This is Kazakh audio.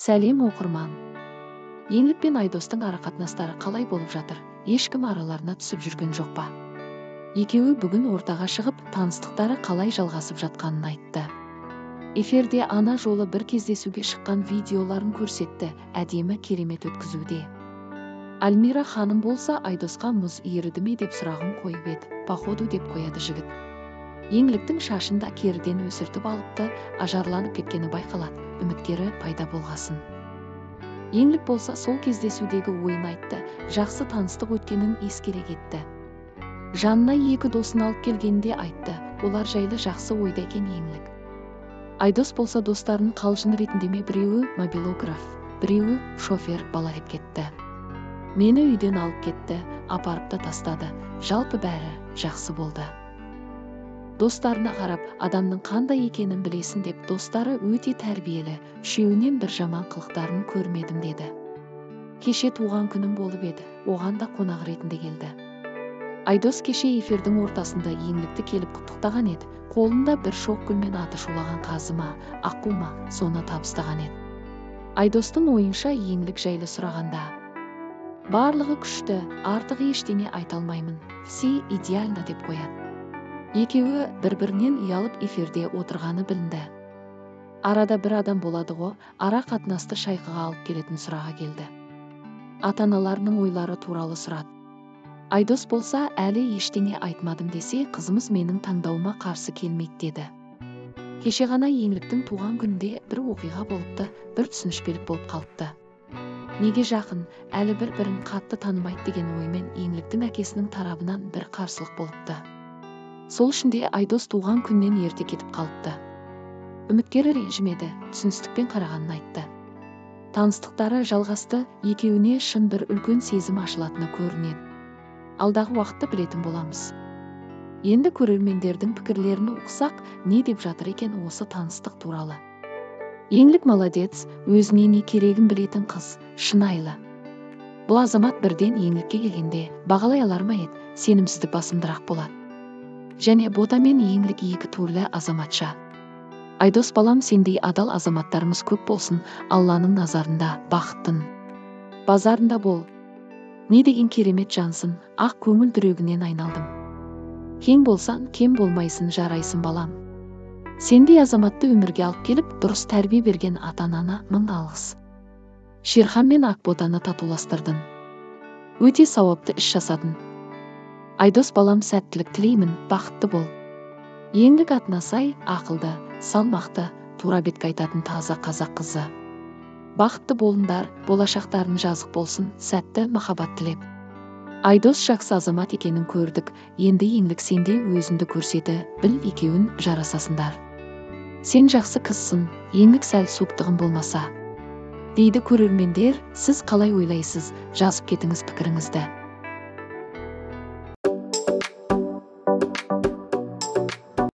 Сәлем оқырман. Еңлік пен Айдостың арақатынастары қалай болып жатыр? Ешкім араларына түсіп жүрген жоқ па? Екеуі бүгін ортаға шығып, таныстықтары қалай жалғасып жатқанын айтты. Эфирде ана жолы бір кездесуге шыққан видеоларын көрсетті, әдемі керемет өткізуде. Альмира ханым болса Айдосқа мұз еріді ме деп сұрағын қойып еді, походу деп қояды жігіт. Еңліктің шашын да керіден өсіртіп алыпты, ажарланып кеткені байқалады, үміткері пайда болғасын. Еңлік болса сол кездесудегі ойын айтты, жақсы таныстық өткенін ескере кетті. Жанына екі досын алып келгенде айтты, олар жайлы жақсы ойда екен Еңлік. Айдос болса достарын қалжың ретінде ме, біреуі мобилограф, біреуі шофер бала деп кетті. Мені үйден алып кетті, апарып та тастады, жалпы бәрі жақсы болды. Достарына қарап, адамның қандай екенін білесің деп, достары өте тәрбиелі, үшеуінен бір жаман қылықтарын көрмедім деді. Кеше туған күнім болып еді, оған да қонақ ретінде келді. Айдос кеше эфирдің ортасында Еңлікті келіп құттықтаған еді, қолында бір шоқ гүлмен аты шулаған қазы ма, аққу ма, соны табыстаған еді. Айдостың ойынша Еңлік жайлы сұрағанда, барлығы күшті, артық ештеңе айта алмаймын, все идеально деп қояды. Екеуі бір-бірінен ұялып эфирде отырғаны білінді. Арада бір адам болады ғой, ара қатынасты шайқыға алып келетін сұраға келді. Ата-аналарының ойлары туралы сұрады. Айдос болса, әлі ештеңе айтмадым десе, қызымыз менің таңдауыма қарсы келмейді деді. Кеше ғана Еңліктің туған күнде бір оқиға болыпты, бір түсініспелік болып қалыпты. Неге жақын, әлі бір-бірін қатты танымайды деген оймен Еңліктің әкесінің тарабынан бір қарсылық болыпты. Сол үшінде Айдос туған күннен ерте кетіп қалыпты. Үміткері ренжімеді, түсіністікпен қарағанын айтты. Таныстықтары жалғасты, екеуіне шын бір үлкен сезім ашылатыны көрінеді. Алдағы уақытта білетін боламыз. Енді көрермендердің пікірлерін оқысақ, не деп жатыр екен осы таныстық туралы. Еңлік молодец, өзіне не керегін білетін қыз, шынайлы. Бұл азамат бірден Еңлікке келгенде бағалай алар ма еді, сенімсіздік басымдырақ болады. Және бота мен Еңлік екі түрлі азаматша. Айдос балам, сендей адал азаматтарымыз көп болсын, Алланың назарында бақыттың базарында бол. Не деген керемет жансың, ақ көңіл дүрегінен айналдым. Кең болсаң, кем болмайсың, жарайсың балам. Сендей азаматты өмірге алып келіп, дұрыс тәрбие берген ата-анаңа мың алғыс. Шерхан мен Ақботаны татуластырдың. Өте сауапты іс жасадың. Айдос балам, сәттілік тілеймін, бақытты бол. Еңлік атына сай, ақылды, салмақты, тура бетке айтатын таза қазақ қызы. Бақытты болыңдар, болашақтарын жазық болсын, сәтті махаббат тілеп. Айдос жақсы азамат екенін көрдік, енді Еңлік сенде өзіңді көрсеті, біл екеуін жарасасыңдар. Сен жақсы қызсың, Еңлік сәл суықтығын болмаса. Дейді көрермендер, сіз қалай ойлайсыз, жазып кетіңіз пікіріңізді.